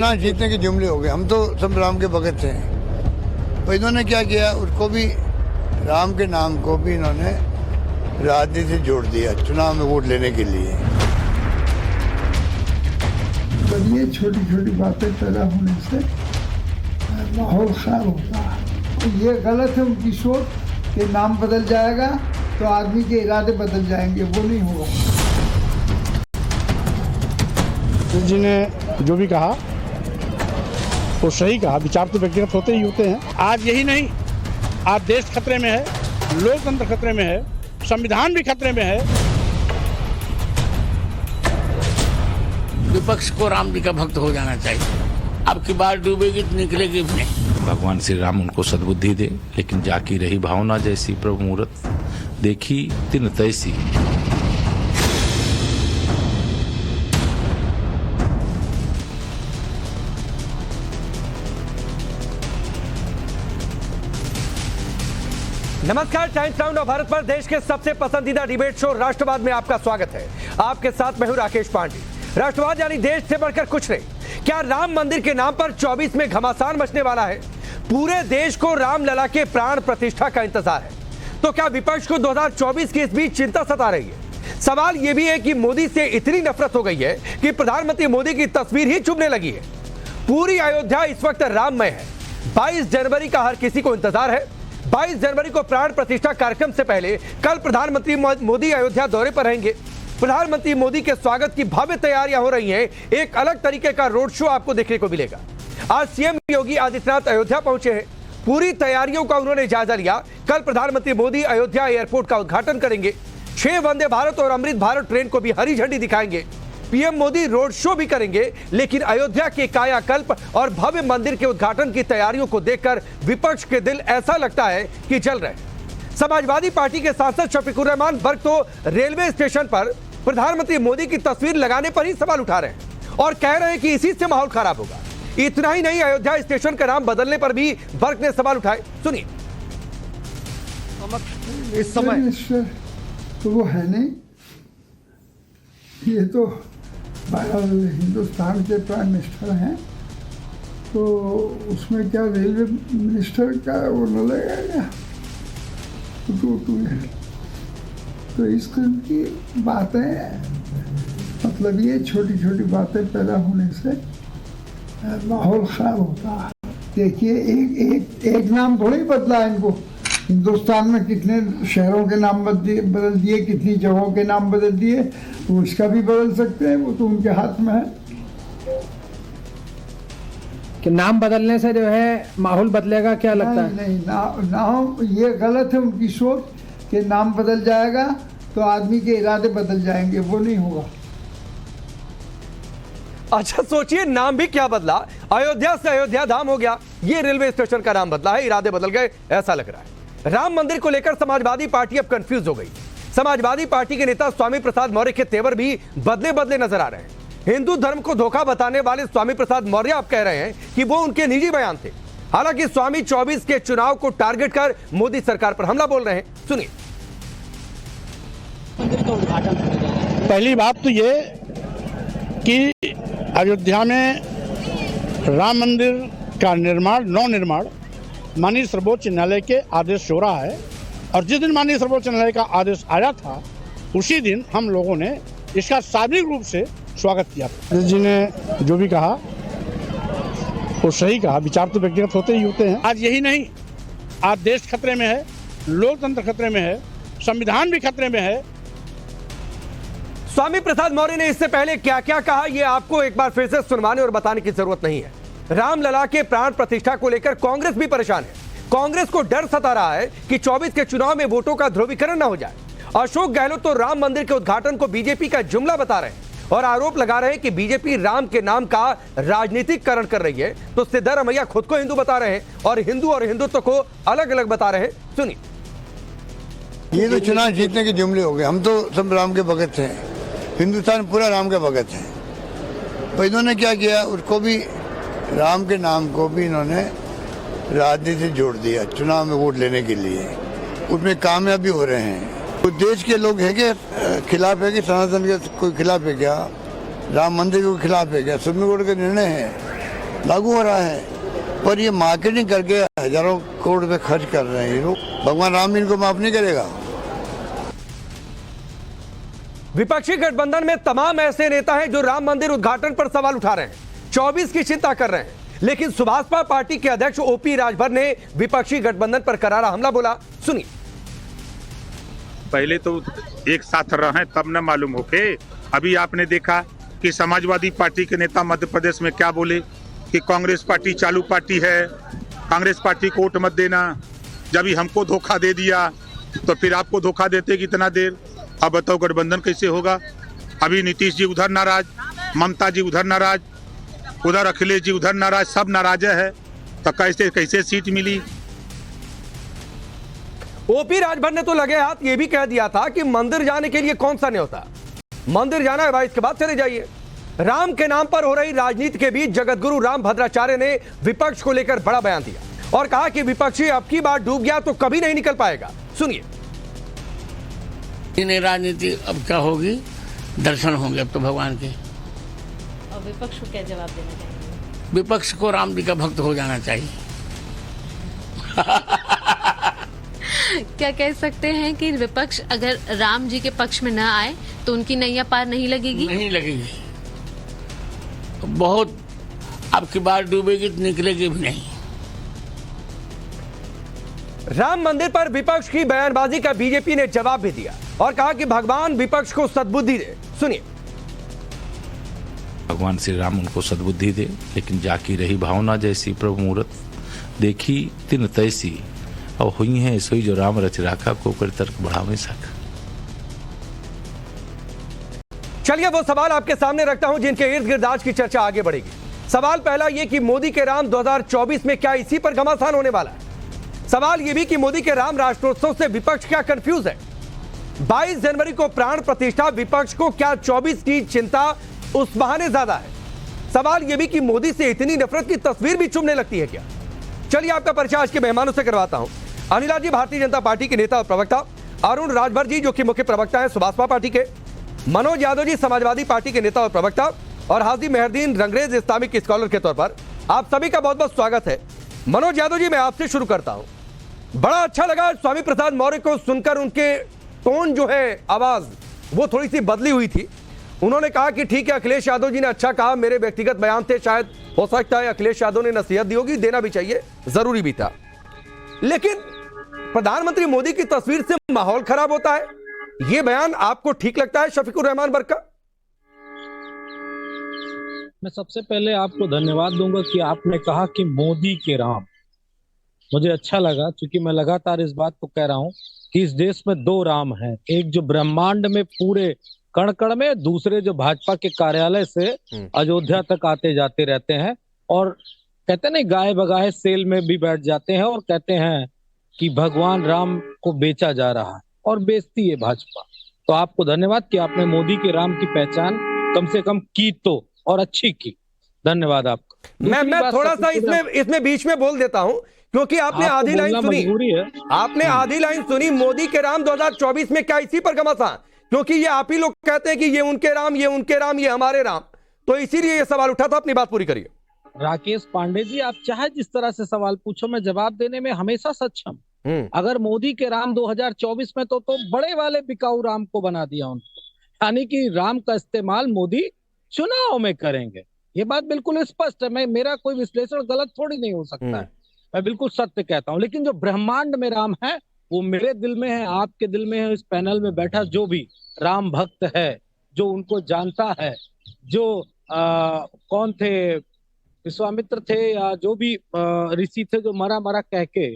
चुनाव जीतने के जुमले हो गए। हम तो सब राम के भगत थे, तो इन्होंने क्या किया, उसको भी राम के नाम को भी इन्होंने राजनीति से जोड़ दिया चुनाव में वोट लेने के लिए। ये छोटी छोटी बातें पैदा होने से माहौल खराब होता है। ये गलत है उनकी सोच कि नाम बदल जाएगा तो आदमी के इरादे बदल जाएंगे, वो नहीं होगा। जी ने जो भी कहा वो सही कहा, विचार तो व्यक्तिगत होते ही होते हैं। आज यही नहीं, आज देश खतरे में है, लोकतंत्र खतरे में है, संविधान भी खतरे में है। विपक्ष को राम जी का भक्त हो जाना चाहिए। अब की बार डूबेगी तो निकलेगी भी नहीं। भगवान श्री राम उनको सद्बुद्धि दे, लेकिन जाकी रही भावना जैसी प्रभु मूरत देखी तिन तैसी। नमस्कार, टाइम्स नाउ ऑफ भारत पर देश के सबसे पसंदीदा डिबेट शो राष्ट्रवाद में आपका स्वागत है। आपके साथ मैं हूं राकेश पांडे। राष्ट्रवाद यानी देश से बढ़कर कुछ नहीं। क्या राम मंदिर के नाम पर 24 में घमासान मचने वाला है? पूरे देश को रामलला के प्राण प्रतिष्ठा का इंतजार है। तो क्या विपक्ष को 2024 के इस बीच चिंता सता रही है? सवाल यह भी है कि मोदी से इतनी नफरत हो गई है कि प्रधानमंत्री मोदी की तस्वीर ही चुभने लगी है। पूरी अयोध्या इस वक्त राममय है। 22 जनवरी का हर किसी को इंतजार है। 22 जनवरी को प्राण प्रतिष्ठा कार्यक्रम से पहले कल प्रधानमंत्री मोदी अयोध्या दौरे पर रहेंगे। प्रधानमंत्री मोदी के स्वागत की भव्य तैयारियां हो रही हैं। एक अलग तरीके का रोड शो आपको देखने को मिलेगा। आज सीएम योगी आदित्यनाथ अयोध्या पहुंचे हैं। पूरी तैयारियों का उन्होंने जायजा लिया। कल प्रधानमंत्री मोदी अयोध्या एयरपोर्ट का उद्घाटन करेंगे। 6 वंदे भारत और अमृत भारत ट्रेन को भी हरी झंडी दिखाएंगे। पीएम मोदी रोड शो भी करेंगे, लेकिन अयोध्या के कायाकल्प और भव्य मंदिर के उद्घाटन की तैयारियों को देखकर विपक्ष के दिल ऐसा लगता है कि जल रहे। समाजवादी पार्टी के सांसद शफीकुर रहमान वर्ग तो रेलवे स्टेशन पर प्रधानमंत्री मोदी की तस्वीर लगाने पर ही सवाल उठा रहे हैं और कह रहे हैं कि इसी से माहौल खराब होगा। इतना ही नहीं, अयोध्या स्टेशन का नाम बदलने पर भी वर्ग ने सवाल उठाए। सुनिए। इस समय तो वो है नहीं, ये तो हिंदुस्तान के प्राइम मिनिस्टर हैं, तो उसमें क्या रेलवे मिनिस्टर का वो न लगेगा? तो इस किस्म की बातें, मतलब ये छोटी छोटी बातें पैदा होने से माहौल खराब होता है। देखिए, एक नाम थोड़ी बदला है इनको। हिंदुस्तान में कितने शहरों के नाम बदल दिए, कितनी जगहों के नाम बदल दिए, वो इसका भी बदल सकते हैं, वो तो उनके हाथ में है। कि नाम बदलने से जो है माहौल बदलेगा, क्या लगता है? नहीं, नाम ये गलत है उनकी सोच कि नाम बदल जाएगा तो आदमी के इरादे बदल जाएंगे, वो नहीं होगा। अच्छा सोचिए, नाम भी क्या बदला। अयोध्या से अयोध्या धाम हो गया। ये रेलवे स्टेशन का नाम बदला है, इरादे बदल गए, ऐसा लग रहा है। राम मंदिर को लेकर समाजवादी पार्टी अब कंफ्यूज हो गई। समाजवादी पार्टी के नेता स्वामी प्रसाद मौर्य के तेवर भी बदले बदले नजर आ रहे हैं। हिंदू धर्म को धोखा बताने वाले स्वामी प्रसाद मौर्य अब कह रहे हैं कि वो उनके निजी बयान थे। हालांकि स्वामी 24 के चुनाव को टारगेट कर मोदी सरकार पर हमला बोल रहे हैं। सुनिए। पहली बात तो ये कि अयोध्या में राम मंदिर का निर्माण, नव निर्माण माननीय सर्वोच्च न्यायालय के आदेश से हो रहा है, और जिस दिन माननीय सर्वोच्च न्यायालय का आदेश आया था उसी दिन हम लोगों ने इसका सार्वजनिक रूप से स्वागत किया था। जी ने जो भी कहा वो सही कहा, विचार तो व्यक्तिगत होते ही होते हैं। आज यही नहीं, आज देश खतरे में है, लोकतंत्र खतरे में है, संविधान भी खतरे में है। स्वामी प्रसाद मौर्य ने इससे पहले क्या क्या कहा, यह आपको एक बार फिर से सुनवाने और बताने की जरूरत नहीं है। रामलला के प्राण प्रतिष्ठा को लेकर कांग्रेस भी परेशान है। कांग्रेस को डर सता रहा है कि 24 के चुनाव में वोटों का ध्रुवीकरण न हो जाए। अशोक गहलोत तो राम मंदिर के उद्घाटन को बीजेपी का जुमला बता रहे हैं और आरोप लगा रहे हैं कि बीजेपी राम के नाम का राजनीतिकरण कर रही है। तो सिद्धारमैया खुद को हिंदू बता रहे हैं और हिंदुत्व को अलग अलग बता रहे हैं। सुनिए। ये तो चुनाव जीतने के जुमले हो गए। हम तो सब राम के भगत थे, हिंदुस्तान पूरा राम का भगत है। तो इन्होंने क्या किया, उसको भी राम के नाम को भी इन्होंने राजनीति से जोड़ दिया चुनाव में वोट लेने के लिए। उसमें कामयाब भी हो रहे हैं। तो देश के लोग है कि खिलाफ है कि सनातन के कोई खिलाफ है क्या, राम मंदिर के खिलाफ है क्या? सुप्रीम कोर्ट का निर्णय है लागू हो रहा है, पर ये मार्केटिंग करके हजारों करोड़ रुपए खर्च कर रहे हैं ये लोग। भगवान राम इनको माफ नहीं करेगा। विपक्षी गठबंधन में तमाम ऐसे नेता हैं जो राम मंदिर उद्घाटन पर सवाल उठा रहे हैं, 24 की चिंता कर रहे हैं, लेकिन सुभाषपा पार्टी के अध्यक्ष ओपी राजभर ने विपक्षी गठबंधन पर करारा हमला बोला। सुनिए। पहले तो एक साथ रहे तब न मालूम हो के। अभी आपने देखा कि समाजवादी पार्टी के नेता मध्य प्रदेश में क्या बोले कि कांग्रेस पार्टी चालू पार्टी है, कांग्रेस पार्टी को वोट मत देना। जब ही हमको धोखा दे दिया तो फिर आपको धोखा देते कितना देर। अब बताओ गठबंधन कैसे होगा। अभी नीतीश जी उधर नाराज, ममता जी उधर नाराज, उधर अखिलेश जी उधर नाराज, सब नाराज है, तो कैसे सीट मिली। ओपी राजभर ने तो लगे हाथ ये भी कह दिया था कि मंदिर जाने के लिए कौन सा न्योता, मंदिर जाना है भाई, इसके बाद चले जाइए। राम के नाम पर हो रही राजनीति के बीच जगतगुरु राम भद्राचार्य ने विपक्ष को लेकर बड़ा बयान दिया और कहा कि विपक्षी अब की बार डूब गया तो कभी नहीं निकल पाएगा। सुनिए। इन्हें राजनीति अब क्या होगी, दर्शन होंगे अब तो भगवान के। और विपक्ष को क्या जवाब देना चाहिए? विपक्ष को राम जी का भक्त हो जाना चाहिए। क्या कह सकते हैं कि विपक्ष अगर राम जी के पक्ष में न आए तो उनकी नैया पार नहीं लगेगी? नहीं लगेगी, बहुत अब की बार डूबेगी तो निकलेगी भी नहीं। राम मंदिर पर विपक्ष की बयानबाजी का बीजेपी ने जवाब भी दिया और कहा कि भगवान विपक्ष को सद्बुद्धि दे। सुनिए। भगवान श्री राम उनको सद्बुद्धि दे, लेकिन जाकी रही भावना जैसी प्रभु मूरत देखी तिन तैसी, और हुई है सोई जो राम रच राखा को कर तर्क बढ़ावे सका। चलिए वो सवाल आपके सामने रखता हूं जिनके इर्द गिर्द आज की चर्चा आगे बढ़ेगी। सवाल पहला यह कि मोदी के राम 2024 में क्या इसी पर घमासान होने वाला है। सवाल यह भी कि मोदी के राम राष्ट्रोत्सव से विपक्ष क्या कंफ्यूज है। 22 जनवरी को प्राण प्रतिष्ठा, विपक्ष को क्या 24 की चिंता उस बहाने ज्यादा है। सवाल यह भी कि मोदी से इतनी नफरत की तस्वीर भी चुभने लगती है क्या। चलिए आपका परिचय आज के मेहमानों से करवाता हूं। अनिला जी भारतीय जनता पार्टी के नेता और प्रवक्ता, अरुण राजभर जी जो कि मुख्य प्रवक्ता है सुभाषपा पार्टी के, मनोज यादव जी समाजवादी पार्टी के नेता और प्रवक्ता, और हाजी मेहरदीन रंगरेज इस्लामिक स्कॉलर के तौर पर आप सभी का बहुत बहुत स्वागत है। मनोज यादव जी मैं आपसे शुरू करता हूं। बड़ा अच्छा लगा स्वामी प्रसाद मौर्य को सुनकर, उनके टोन जो है आवाज वो थोड़ी सी बदली हुई थी। उन्होंने कहा कि ठीक है अखिलेश यादव जी ने अच्छा कहा, मेरे व्यक्तिगत बयान थे, शायद हो सकता है अखिलेश यादव ने नसीहत दी होगी, देना भी चाहिए, जरूरी भी था। लेकिन प्रधानमंत्री मोदी की तस्वीर से माहौल खराब होता है, यह बयान आपको ठीक लगता है शफीकुर रहमान बरका? मैं सबसे पहले आपको धन्यवाद दूंगा कि आपने कहा कि मोदी के राम। मुझे अच्छा लगा क्योंकि मैं लगातार इस बात को कह रहा हूं कि इस देश में दो राम हैं, एक जो ब्रह्मांड में पूरे कण-कण में, दूसरे जो भाजपा के कार्यालय से अयोध्या तक आते जाते रहते हैं और कहते नहीं गाय बगाए सेल में भी बैठ जाते हैं और कहते हैं कि भगवान राम को बेचा जा रहा है और बेचती है भाजपा। तो आपको धन्यवाद कि आपने मोदी के राम की पहचान कम से कम की तो, और अच्छी की। धन्यवाद आपका। मैं थोड़ा सा इसमें बीच में बोल देता हूं क्योंकि आपने आधी लाइन सुनी, आपने आधी लाइन सुनी, मोदी के राम 2024 में क्या इसी पर घमासान, क्योंकि ये आप ही लोग कहते हैं कि ये उनके राम, ये उनके राम, ये हमारे राम, तो इसीलिए ये सवाल उठा था। अपनी बात पूरी करिए। राकेश पांडे जी, आप चाहे जिस तरह से सवाल पूछो, मैं जवाब देने में हमेशा सक्षम। अगर मोदी के राम 2024 में तो बड़े वाले बिकाऊ राम को बना दिया उनको, यानी कि राम का इस्तेमाल मोदी चुनाव में करेंगे। ये बात बिल्कुल स्पष्ट है, मेरा कोई विश्लेषण गलत थोड़ी नहीं हो सकता है, मैं बिल्कुल सत्य कहता हूँ। लेकिन जो ब्रह्मांड में राम है वो मेरे दिल में है, आपके दिल में है, इस पैनल में बैठा जो भी राम भक्त है, जो उनको जानता है, जो कौन थे, विश्वामित्र थे या जो भी ऋषि थे जो मरा मरा कह के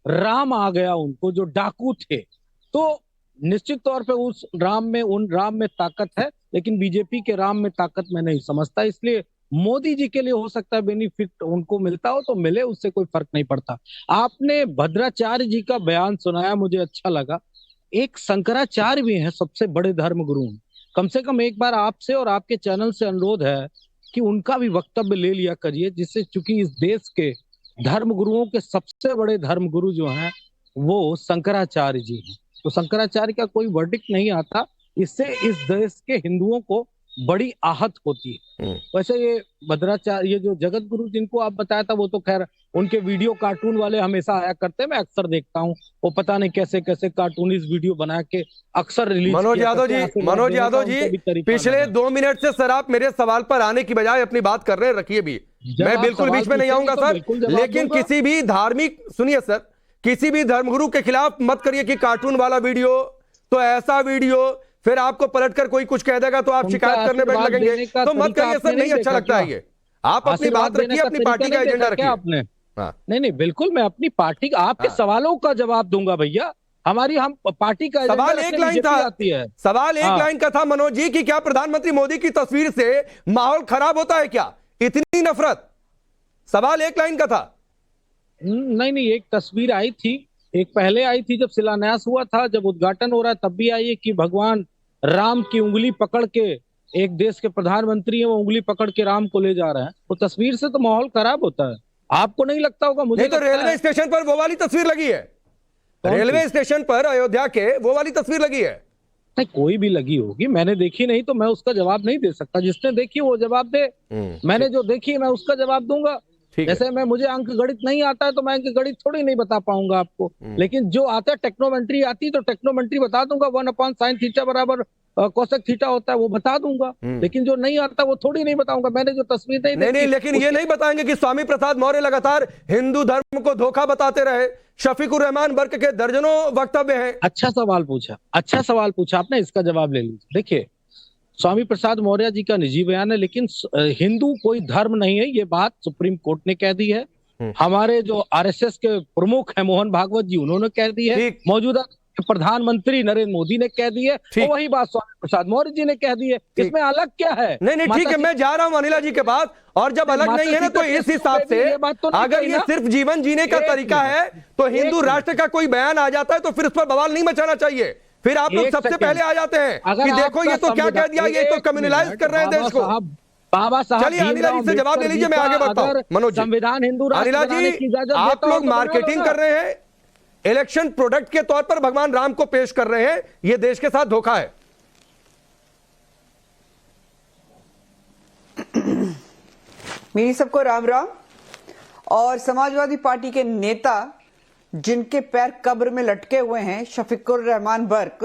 राम आ गया उनको, जो डाकू थे, तो निश्चित तौर पे उस राम में, उन राम में ताकत है। लेकिन बीजेपी के राम में ताकत मैं नहीं समझता, इसलिए मोदी जी के लिए हो सकता है बेनिफिट उनको मिलता हो तो मिले, उससे कोई फर्क नहीं पड़ता। आपने भद्राचार्य जी का बयान सुनाया, मुझे अच्छा लगा। एक शंकराचार्य भी है, सबसे बड़े धर्म गुरु, कम से कम एक बार आपसे और आपके चैनल से अनुरोध है कि उनका भी वक्तव्य ले लिया करिए, जिससे चूंकि इस देश के धर्म गुरुओं के सबसे बड़े धर्म गुरु जो हैं वो शंकराचार्य जी हैं। तो शंकराचार्य का कोई वर्डिक्ट नहीं आता, इससे इस देश के हिंदुओं को बड़ी आहत होती है। वैसे ये भद्राचार्य, ये जो जगत गुरु जिनको आप बताया था, वो तो खैर उनके वीडियो कार्टून वाले हमेशा आया करते हैं, मैं अक्सर देखता हूँ। वो पता नहीं कैसे कैसे कार्टूनिस्ट वीडियो बना के अक्सर रिलीज। मनोज यादव जी, पिछले 2 मिनट से सर आप मेरे सवाल पर आने की बजाय अपनी बात कर रहे हैं, रखिए भी, मैं बिल्कुल बीच में नहीं आऊंगा सर, लेकिन किसी भी धार्मिक, सुनिए सर, किसी भी धर्मगुरु के खिलाफ मत करिए कि कार्टून वाला वीडियो, तो ऐसा वीडियो, फिर आपको पलटकर कोई कुछ कह देगा तो आप शिकायत करने बैठ लगेंगे, तो मत करिए सर, नहीं अच्छा लगता है ये। आप अपनी बात रखिए, अपनी पार्टी का एजेंडा रखिए आपने। नहीं नहीं, बिल्कुल मैं अपनी पार्टी, आपके सवालों का जवाब दूंगा भैया। हम पार्टी का सवाल एक लाइन था, सवाल एक लाइन का था मनोज जी कि क्या प्रधानमंत्री मोदी की तस्वीर से माहौल खराब होता है क्या, इतनी नफरत, सवाल एक लाइन का था। नहीं, एक तस्वीर आई थी, एक पहले आई थी जब शिलान्यास हुआ था, जब उद्घाटन हो रहा है तब भी आई है कि भगवान राम की उंगली पकड़ के, एक देश के प्रधानमंत्री है वो उंगली पकड़ के राम को ले जा रहे हैं, वो तस्वीर से तो माहौल खराब होता है। आपको नहीं लगता होगा? मुझे नहीं तो रेलवे स्टेशन पर वो वाली तस्वीर लगी है, रेलवे स्टेशन पर अयोध्या के वो वाली तस्वीर लगी है। नहीं, कोई भी लगी होगी, मैंने देखी नहीं तो मैं उसका जवाब नहीं दे सकता। जिसने देखी वो जवाब दे, मैंने जो देखी है मैं उसका जवाब दूंगा। जैसे मुझे अंक गणित नहीं आता है तो मैं अंक गणित थोड़ी नहीं बता पाऊंगा आपको, लेकिन जो आता है, टेक्नोमेंट्री आती तो टेक्नोमेंट्री बता दूंगा, 1/sin थीटा बराबर कोसेक थीटा होता है वो बता दूंगा, लेकिन जो नहीं आता वो थोड़ी नहीं बताऊंगा। मैंने जो तस्वीर नहीं, लेकिन ये नहीं बताएंगे कि स्वामी प्रसाद मौर्य लगातार हिंदू धर्म को धोखा बताते रहे, शफीकुर रहमान वर्क के दर्जनों वक्तव्य हैं। अच्छा सवाल पूछा आपने, इसका जवाब ले लीजिए। देखिए, स्वामी प्रसाद मौर्य जी का निजी बयान है, लेकिन हिंदू कोई धर्म नहीं है, ये बात सुप्रीम कोर्ट ने कह दी है। हमारे जो आरएसएस के प्रमुख हैं मोहन भागवत जी, उन्होंने कह दी है, मौजूदा प्रधानमंत्री नरेंद्र मोदी ने कह दी है, और वही बात स्वामी प्रसाद मौर्य जी ने कह दी है। इसमें अलग क्या है? नहीं ठीक है, मैं जा रहा हूं अनिला जी के पास, और जब अलग नहीं है ना तो इस हिसाब से अगर ये सिर्फ जीवन जीने का तरीका है तो हिंदू राष्ट्र का कोई बयान आ जाता है तो फिर उस पर बवाल नहीं मचाना चाहिए। फिर आप लोग सबसे पहले आ जाते हैं कि देखो ये तो क्या कह दिया, ये तो कम्युनलाइज कर रहे हैं देश को। बाबा साहब, चलिए अनिला जी से जवाब ले लीजिए, मैं आगे बढ़ता हूं। मनोज जी, संविधान हिंदू अनिला जी, आप लोग मार्केटिंग कर रहे हैं, इलेक्शन प्रोडक्ट के तौर पर भगवान राम को पेश कर रहे हैं, ये देश के साथ धोखा है। मेरी सबको राम राम। और समाजवादी पार्टी के नेता जिनके पैर कब्र में लटके हुए हैं, शफीकुर रहमान वर्क,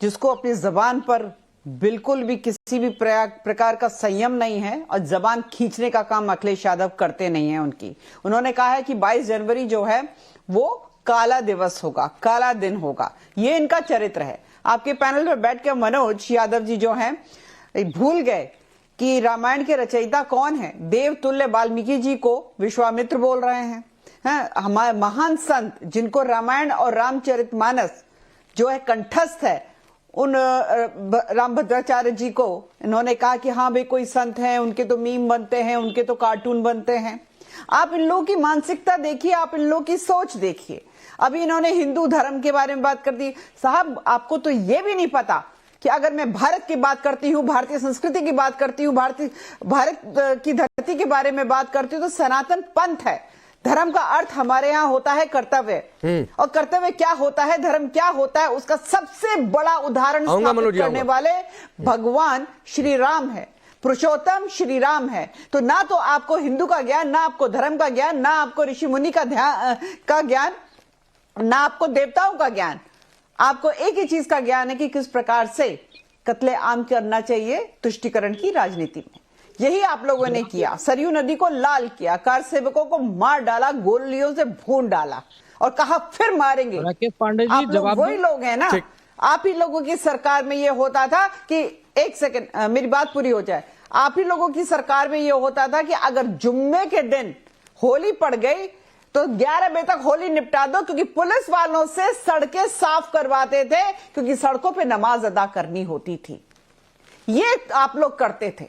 जिसको अपनी जबान पर बिल्कुल भी किसी भी प्रकार का संयम नहीं है और जबान खींचने का काम अखिलेश यादव करते नहीं है उनकी। उन्होंने कहा है कि 22 जनवरी जो है वो काला दिवस होगा, काला दिन होगा, ये इनका चरित्र है। आपके पैनल पर बैठ के मनोज यादव जी जो हैं भूल गए कि रामायण के रचयिता कौन है। देवतुल्य वाल्मीकि जी को विश्वामित्र बोल रहे हैं, हमारे महान संत जिनको रामायण और रामचरितमानस जो है कंठस्थ है, उन रामभद्राचार्य जी को इन्होंने कहा कि हाँ भाई कोई संत हैं, उनके तो मीम बनते हैं, उनके तो कार्टून बनते हैं। आप इन लोगों की मानसिकता देखिए, आप इन लोगों की सोच देखिए। अभी इन्होंने हिंदू धर्म के बारे में बात कर दी। साहब, आपको तो ये भी नहीं पता कि अगर मैं भारत की बात करती हूँ, भारतीय संस्कृति की बात करती हूँ, भारत की धरती के बारे में बात करती हूँ, तो सनातन पंथ है। धर्म का अर्थ हमारे यहाँ होता है कर्तव्य, और कर्तव्य क्या होता है, धर्म क्या होता है, उसका सबसे बड़ा उदाहरण स्थापित करने वाले भगवान श्री राम है, पुरुषोत्तम श्री राम है। तो ना तो आपको हिंदू का ज्ञान, ना आपको धर्म का ज्ञान, ना आपको ऋषि मुनि का ज्ञान, ना आपको देवताओं का ज्ञान। आपको एक ही चीज का ज्ञान है कि किस प्रकार से कत्ले आम करना चाहिए तुष्टिकरण की राजनीति में। यही आप लोगों ने किया। सरयू नदी को लाल किया, कार सेवकों को मार डाला, गोलियों से भून डाला और कहा फिर मारेंगे। आप लोग वही लोग हैं ना। आप ही लोगों की सरकार में ये होता था कि, एक सेकंड मेरी बात पूरी हो जाए, आप ही लोगों की सरकार में ये होता था कि अगर जुम्मे के दिन होली पड़ गई तो 11 बजे तक होली निपटा दो, क्योंकि पुलिस वालों से सड़कें साफ करवाते थे, क्योंकि सड़कों पे नमाज अदा करनी होती थी। ये आप लोग करते थे।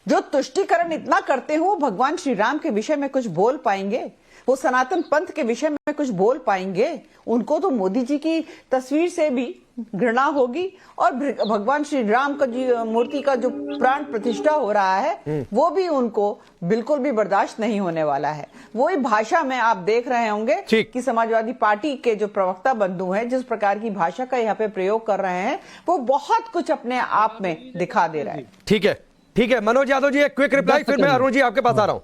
जो तुष्टिकरण इतना करते हो, भगवान श्री राम के विषय में कुछ बोल पाएंगे? वो सनातन पंथ के विषय में कुछ बोल पाएंगे? उनको तो मोदी जी की तस्वीर से भी घृणा होगी, और भगवान श्री राम का जो मूर्ति का जो प्राण प्रतिष्ठा हो रहा है वो भी उनको बिल्कुल भी बर्दाश्त नहीं होने वाला है। वही भाषा में आप देख रहे होंगे कि समाजवादी पार्टी के जो प्रवक्ता बंधु हैं, जिस प्रकार की भाषा का यहाँ पे प्रयोग कर रहे हैं, वो बहुत कुछ अपने आप में दिखा दे रहा है। ठीक है, ठीक है मनोज यादव जी, एक क्विक रिप्लाई, फिर मैं अरुण जी आपके पास आ रहा हूं।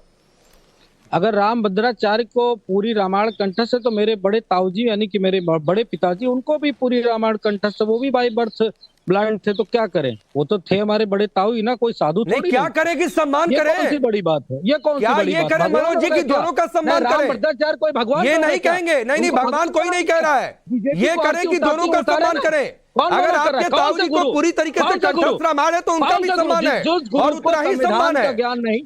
अगर राम भद्राचार्य को पूरी रामायण कंठस्थ है तो मेरे बड़े ताऊजी यानी कि मेरे बड़े पिताजी, उनको भी पूरी रामायण कंठस्थ, वो भी बाय बर्थ ब्लाइंड थे, तो क्या करें, वो तो थे हमारे बड़े ताऊ ही ना, कोई साधु नहीं, क्या करें कि सम्मान करें, कौन सी बड़ी बात है, ये कौन सी बड़ी बात है? करें मनोज जी की दोनों का सम्मान करें। भद्राचार्य कोई भगवान ये नहीं कहेंगे, नहीं भगवान कोई नहीं कह रहा है, ये करें कि दोनों का सम्मान करें। अगर आपके ताऊ जी को पूरी तरीके से कंठस्थ रामायण है तो उनका भी सम्मान है और उतना ही सम्मान है,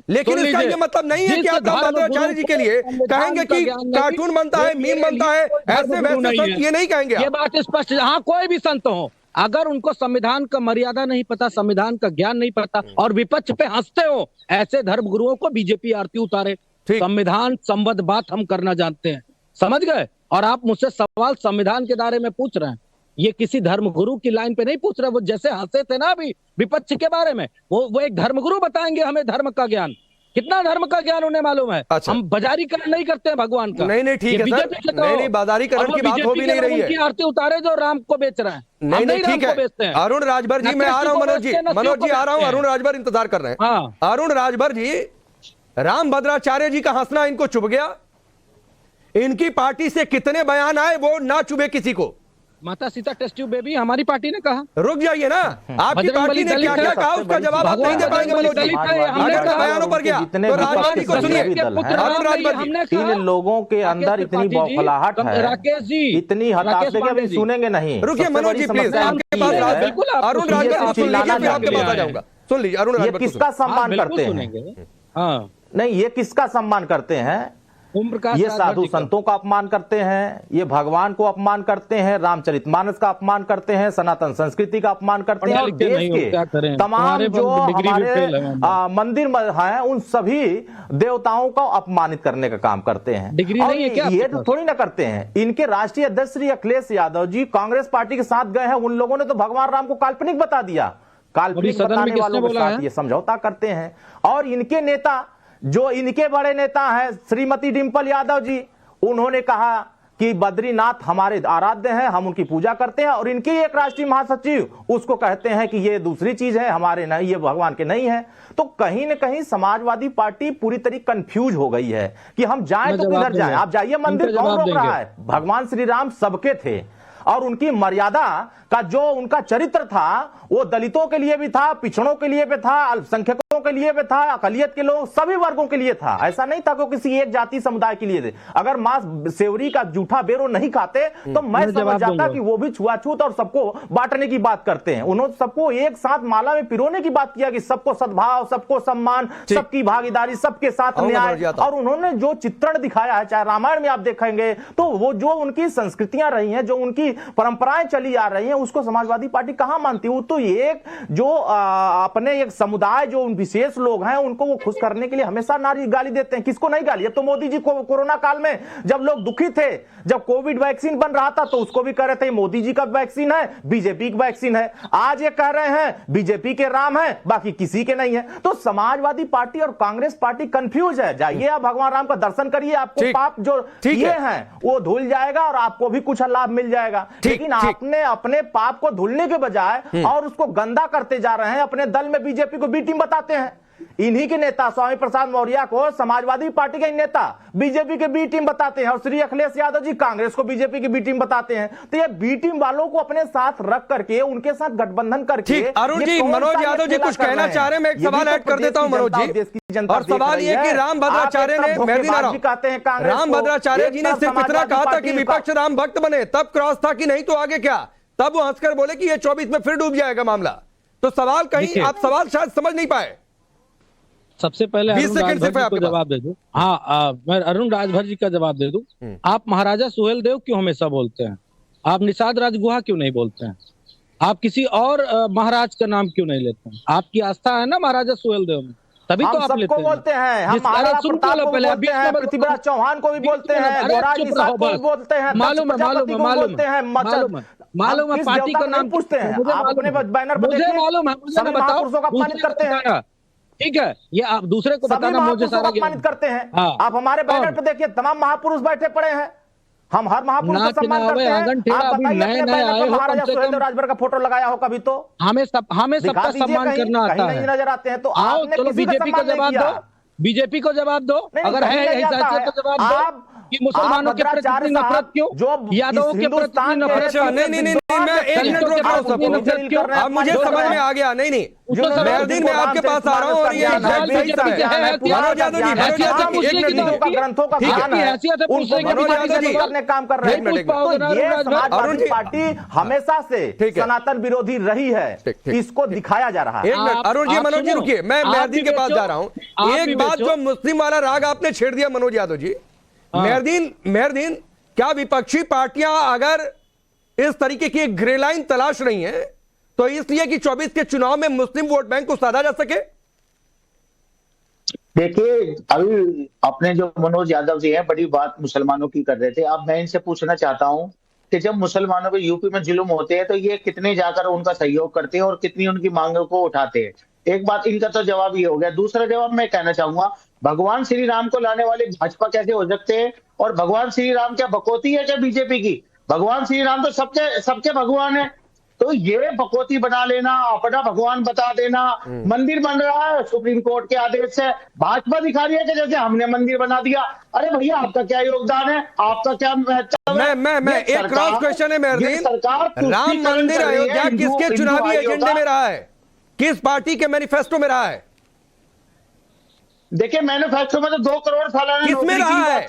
लेकिन इसका ये मतलब नहीं है कि आप राम भद्राचार्य जी के लिए कहेंगे कि कार्टून बनता है, मीम बनता है, ऐसे वैसे, ये नहीं कहेंगे। ये बात स्पष्ट, हाँ कोई भी संत हो, अगर उनको संविधान का मर्यादा नहीं पता, संविधान का ज्ञान नहीं पता और विपक्ष पे हंसते हो, ऐसे धर्म गुरुओं को बीजेपी आरती उतारे। संविधान संबद्ध बात हम करना जानते हैं, समझ गए? और आप मुझसे सवाल संविधान के दायरे में पूछ रहे हैं, ये किसी धर्मगुरु की लाइन पे नहीं पूछ रहे। वो जैसे हंसे थे ना अभी विपक्ष के बारे में, वो एक धर्मगुरु बताएंगे हमें धर्म का ज्ञान, कितना धर्म का ज्ञान उन्हें मालूम है। अच्छा। हम बाजारीकरण नहीं करते हैं भगवान का। नहीं ठीक है सर, नहीं बाजारीकरण की बात हो भी नहीं रही है। आरती उतारे जो राम को बेच रहे हैं, नहीं ठीक है। अरुण राजभर जी, मैं आ रहा हूँ मनोज जी आ रहा हूँ, अरुण राजभर इंतजार कर रहे हैं। हाँ अरुण राजभर जी, राम भद्राचार्य जी का हंसना इनको चुभ गया, इनकी पार्टी से कितने बयान आए वो ना चुभे किसी को। माता सीता टेस्ट ट्यूब बेबी हमारी पार्टी ने कहा। रुक जाइए ना, आपकी पार्टी ने क्या क्या कहा उसका जवाब आप नहीं दे पाएंगे मनोज जी। अगर बयानों पर गया तो राजभर जी को सुनिए। अरुण राजभर जी, इन लोगों के अंदर इतनी बौखलाहट है, राकेश जी, इतनी हताशा कि अभी सुनेंगे नहीं। रुकिए मनोज जी प्लीज, आपके पास बिल्कुल अरुण राजभर सुन लीजिए, फिर आपके पास आ जाऊंगा। सुन लीजिए अरुण राजभर, किसका सम्मान करते हैं? नहीं, ये किसका सम्मान करते हैं? ये साधु संतों का अपमान करते हैं, ये भगवान को अपमान करते हैं, रामचरितमानस का अपमान करते हैं, सनातन संस्कृति का अपमान करते हैं और देश के तमाम जो हमारे मंदिर हैं उन सभी देवताओं को अपमानित करने का काम करते हैं। और ये तो थोड़ी ना करते हैं, इनके राष्ट्रीय अध्यक्ष श्री अखिलेश यादव जी कांग्रेस पार्टी के साथ गए हैं, उन लोगों ने तो भगवान राम को काल्पनिक बता दिया। काल्पनिक बताने वालों के साथ ये समझौता करते हैं। और इनके नेता, जो इनके बड़े नेता हैं श्रीमती डिंपल यादव जी, उन्होंने कहा कि बद्रीनाथ हमारे आराध्य हैं, हम उनकी पूजा करते हैं, और इनके एक राष्ट्रीय महासचिव उसको कहते हैं कि ये दूसरी चीज है, हमारे नहीं, ये भगवान के नहीं है। तो कहीं न कहीं समाजवादी पार्टी पूरी तरीके कंफ्यूज हो गई है कि हम जाएं तो किधर जाएं। आप जाइए मंदिर, कौन रोक रहा है? भगवान श्री राम सबके थे और उनकी मर्यादा का जो उनका चरित्र था वो दलितों के लिए भी था, पिछड़ों के लिए भी था, अल्पसंख्यकों के लिए भी था, अकलियत के लोग, सभी वर्गों के लिए था। ऐसा नहीं था कि किसी एक जाति समुदाय के लिए थे। अगर मां सेवरी का जूठा बेरो नहीं खाते तो मैं समझ जाता कि वो भी छुआछूत और सबको बांटने की बात करते हैं। उन्होंने सबको एक साथ माला में पिरोने की बात किया कि सबको सद्भाव, सबको सम्मान, सबकी भागीदारी, सबके साथ न्याय। और उन्होंने जो चित्रण दिखाया है, चाहे रामायण में आप देखेंगे तो वो जो उनकी संस्कृतियां रही हैं, जो उनकी परंपराएं चली आ रही हैं, उसको समाजवादी पार्टी कहां मानती है। वो तो एक जो अपने एक समुदाय, जो विशेष लोग हैं, उनको वो खुश करने के लिए हमेशा नारी गाली देते हैं। किसको नहीं गाली? अब तो मोदी जी को कोरोना काल में जब लोग दुखी थे, जब कोविड वैक्सीन बन रहा था तो उसको भी कह रहे थे मोदी जी का वैक्सीन है, बीजेपी की वैक्सीन है। आज ये कह रहे हैं बीजेपी के राम है, बाकी किसी के नहीं है। तो समाजवादी पार्टी और कांग्रेस पार्टी कंफ्यूज है। जाइए आप भगवान राम का दर्शन करिए, आपको पाप जो किए हैं वो धुल जाएगा और आपको भी कुछ लाभ मिल जाएगा। लेकिन आपने अपने पाप को धुलने के बजाय और उसको गंदा करते जा रहे हैं। अपने दल में बीजेपी को बी टीम बताते हैं। इन्हीं के नेता स्वामी प्रसाद मौर्य को समाजवादी पार्टी के नेता बीजेपी के बी टीम बताते हैं और श्री अखिलेश यादव जी कांग्रेस को बीजेपी की बी टीम बताते हैं। तो ये बी टीम वालों को अपने साथ रख करके, उनके साथ गठबंधन करके, अरुण जी, मनोज यादव जी कुछ कहना चाह रहे हैं, मैं एक सवाल ऐड कर देता हूं मनोज जी। और सवाल ये कि राम भद्राचार्य ने, मैं भी कहते हैं राम भद्राचार्य जी ने सिर्फ इतना कहा था कि विपक्ष राम भक्त बने, तब क्रॉस था कि नहीं तो आगे क्या? तब वो हंसकर बोले कि ये 24 में फिर डूब जाएगा मामला। तो सवाल कहीं आप सवाल शायद समझ नहीं पाए। सबसे पहले अरुण राजभर जी को जवाब दे दूं। हाँ, मैं अरुण राजभर जी का जवाब दे दूं। आप महाराजा सुहेलदेव क्यों हमेशा बोलते हैं? आप निषाद राजगुहा क्यों नहीं बोलते हैं? आप किसी और महाराज का नाम क्यों नहीं लेते हैं? आपकी आस्था है ना महाराजा सुहेलदेव में, तभी तो आप लेते हैं। बोलते हैं हम महाराजा प्रताप को बोलते हैं, पृथ्वीराज चौहान को भी बोलते हैं, बोलते हैं, मालूम है पार्टी का नाम पूछते हैं, अपने बैनर पर मुझे मालूम है, मुझे बताओ, का अपमानित करते हैं। ठीक है, ये आप दूसरे को बताना मुझे सारा अपमानित करते हैं। आप हमारे बैनर पे देखिए, तमाम महापुरुष बैठे पड़े हैं। हम हर महापुरुष का सम्मान करते हैं। आप बताइए महाराजा सुहेलदेव राजभर का फोटो लगाया हो कभी तो? हमें सबका सम्मान करना आता है। नहीं नजर आते हैं तो आओ चलो बीजेपी को जवाब दो, बीजेपी को जवाब दो, अगर है हिसाब तो जवाब दो कि मुसलमानों के प्रति नफरत क्यों, यादवों के प्रति नफरत? नहीं, मैं एक मिनट रोक रहा हूँ सबको। अब मुझे समझ में आ गया। नहीं मेहरदीन, मैं आपके पास आ रहा हूँ और ये मनोज यादव जी, मनोज यादव जी, एक मिनट, ग्रंथों का मनोज यादव जी अपने काम कर रहे हैं। तो ये समाजवादी पार्टी हमेशा से सनातन विरोधी रही है, इसको दिखाया जा रहा है। एक मिनट अरुण जी, मनोज जी रुकिए, मैं मेहरदीन के पास जा रहा हूँ। एक बात जो मुस्लिम वाला राग आपने छेड़ दिया मनोज यादव जी, मेहरदीन, क्या विपक्षी पार्टियां अगर इस तरीके की एक ग्रे लाइन तलाश रही हैं तो इसलिए कि 24 के चुनाव में मुस्लिम वोट बैंक को साधा जा सके? देखिए, अभी अपने जो मनोज यादव जी हैं बड़ी बात मुसलमानों की कर रहे थे। अब मैं इनसे पूछना चाहता हूं कि जब मुसलमानों को यूपी में जुल्म होते हैं तो ये कितने जाकर उनका सहयोग करते हैं और कितनी उनकी मांगों को उठाते हैं? एक बात इनका तो जवाब ये हो गया। दूसरा जवाब मैं कहना चाहूंगा, भगवान श्री राम को लाने वाले भाजपा कैसे हो सकते हैं? और भगवान श्री राम क्या बकौती है क्या बीजेपी की? भगवान श्री राम तो सबके भगवान है। तो ये बकौती बना लेना, अपना भगवान बता देना, मंदिर बन रहा है सुप्रीम कोर्ट के आदेश से, भाजपा दिखा रही है कि जैसे हमने मंदिर बना दिया। अरे भैया, आपका क्या योगदान है? आपका क्या महत्व है? मैं एक क्रॉस क्वेश्चन है मेहरदीन, राम मंदिर अयोध्या किसके चुनावी एजेंडे में रहा है? किस पार्टी के मैनिफेस्टो में रहा है? देखिए, मैनिफेस्टो में तो 2 करोड़ सालाना किसमें रहा है?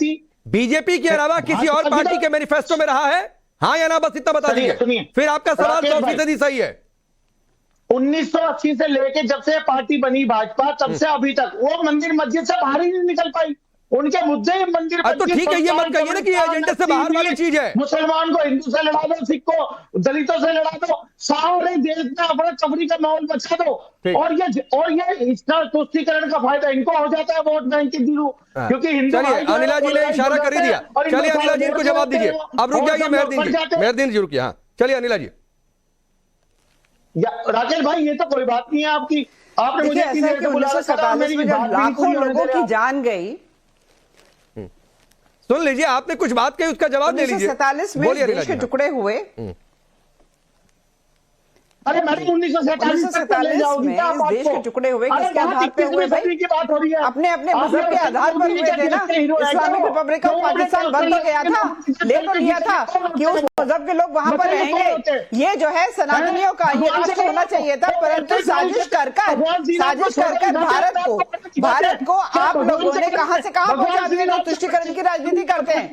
बीजेपी के अलावा किसी और पार्टी के मैनिफेस्टो में रहा है? हाँ या ना, बस इतना बता दीजिए, फिर आपका सवाल 100% सही है। 1980 से लेके जब से पार्टी बनी भाजपा, तब से अभी तक वो मंदिर मस्जिद से बाहर ही नहीं निकल पाई। उनके मुद्दे मंदिर तो ठीक है, ये मत कहिए ना कि एजेंडे से बाहर वाली चीज है। मुसलमान को हिंदू से लड़ा दो, सिख को दलितों से लड़ा दो, सारे देश में अपना चबरी का माहौल बचा दो, और ये इसका तुष्टीकरण का फायदा इनको हो जाता है वोट बैंक के थ्रू, क्योंकि हिंदू। अनिला जी ने इशारा कर ही दिया। चलिए अनिला जी को जवाब दीजिए। अब रुक जाइए मेहरदीन जी रुकिए। हाँ चलिए अनिला जी। राकेश भाई, ये तो कोई बात नहीं है आपकी। आपने मुझे 1947 में जब लाखों लोगों की जान गई, सुन लीजिए, आपने कुछ बात कही, उसका जवाब दे लीजिए। 1947 में देश के टुकड़े हुए। अरे मैडम, 1947 में देश के टुकड़े हुए किसके आधार पे हुए भाई? अपने मजहब के आधार पर हुए थे ना। इस्लामिक रिपब्लिक ऑफ पाकिस्तान बन तो गया था, ले तो लिया था कि उस मजहब के लोग वहां पर रहेंगे। ये जो है सनातनियों का ये राष्ट्र होना चाहिए था, परंतु साजिश कर भारत को आप लोगों ने कहां से कहां पहुंचा दिया? तुष्टीकरण की राजनीति करते हैं।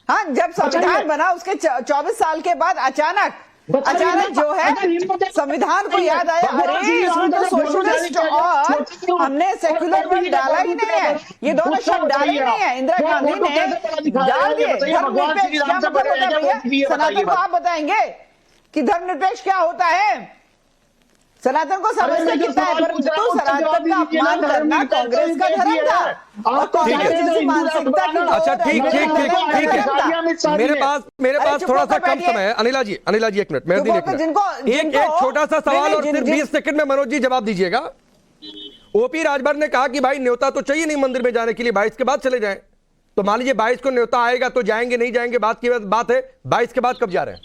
हाँ, जब संविधान बना उसके 24 साल के बाद अचानक जो है संविधान को याद आया, अरे इसमें तो सोशलिस्ट और हमने सेक्युलर वर्ड डाला ही नहीं है, ये दोनों शब्द डाले ही नहीं है। इंदिरा गांधी ने डाल दिए। धर्मनिरपेक्ष क्या मतलब होता है भैया? सनातन को आप बताएंगे कि धर्मनिरपेक्ष क्या होता है? सनातन को समझते कितना है, परंतु सनातन का अपमान करना कांग्रेस का धर्म था और कांग्रेस जैसी मानसिकता की। अच्छा ठीक है, मेरे पास थोड़ा सा कम समय है। अनिला जी एक मिनट, मेहरदीन एक छोटा सा सवाल और सिर्फ 20 सेकंड में मनोज जी जवाब दीजिएगा। ओपी राजभर ने कहा कि भाई न्योता तो चाहिए नहीं मंदिर में जाने के लिए, 22 के बाद चले जाएं। तो मान लीजिए 22 को न्योता आएगा तो जाएंगे, नहीं जाएंगे बात की बात है। 22 के बाद कब जा रहे हैं?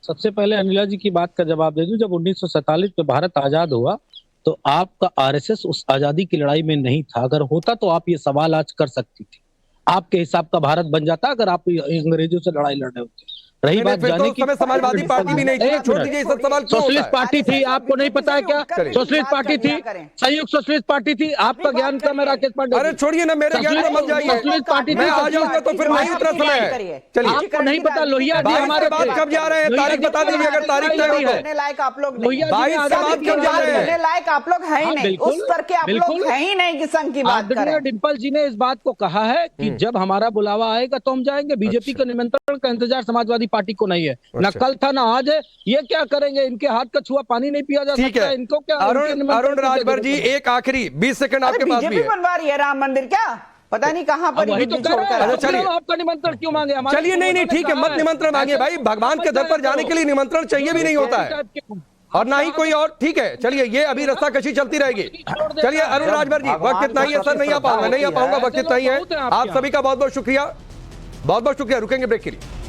सबसे पहले अनिला जी की बात का जवाब दे दूं। जब 1947 में भारत आजाद हुआ तो आपका आरएसएस उस आजादी की लड़ाई में नहीं था। अगर होता तो आप ये सवाल आज कर सकती थी। आपके हिसाब का भारत बन जाता अगर आप अंग्रेजों से लड़ाई लड़ रहे होते। रही बात जाने की, समाजवादी पार्टी भी नहीं थी, छोड़ दीजिए सब सवाल। सोशलिस्ट पार्टी थी, आपको नहीं पता है क्या? सोशलिस्ट पार्टी थी, संयुक्त सोशलिस्ट पार्टी थी। आपका ज्ञान कम है राकेश पांडे। अरे छोड़िए ना, मेरे ज्ञान में मत जाइए। सोशलिस्ट पार्टी मैं आ जाऊंगा तो फिर नहीं उतना समय है। चलिए, आपको नहीं पता लोहिया जी हमारे बाद कब जा रहे हैं? तारीख बता दीजिए अगर तारीख तय है। लायक आप लोग 22 के बाद कब जा रहे हैं? लायक आप लोग है ही नहीं, उस स्तर के आप लोग है ही नहीं कि संघ की बात करें। डिम्पल जी ने इस बात को कहा है कि जब हमारा बुलावा आएगा तो हम जाएंगे। बीजेपी के निमंत्रण का इंतजार समाजवादी पार्टी को नहीं है। न कल था ना आज है। ये क्या करेंगे? इनके हाथ का छुआ पानी नहीं पिया जा सकता है। इनको क्या? अरुण राजभर जी एक आखिरी 20 सेकंड आपके पास भी है। बनवा रही है राम मंदिर, क्या पता नहीं कहाँ पर। चलिए, आपका निमंत्रण क्यों मांगे? चलिए नहीं ठीक है, मत निमंत्रण मांगे भाई। भगवान के दर पर जाने के लिए निमंत्रण चाहिए भी नहीं होता है और ना ही कोई और। ठीक है, चलिए, ये अभी रस्साकशी चलती रहेगी। चलिए अरुण राजभर जी, वक्त इतना ही है सर, नहीं आ पाऊंगा वक्त इतना ही है। आप सभी का बहुत बहुत शुक्रिया। बहुत बहुत शुक्रिया। रुकेंगे ब्रेक के लिए।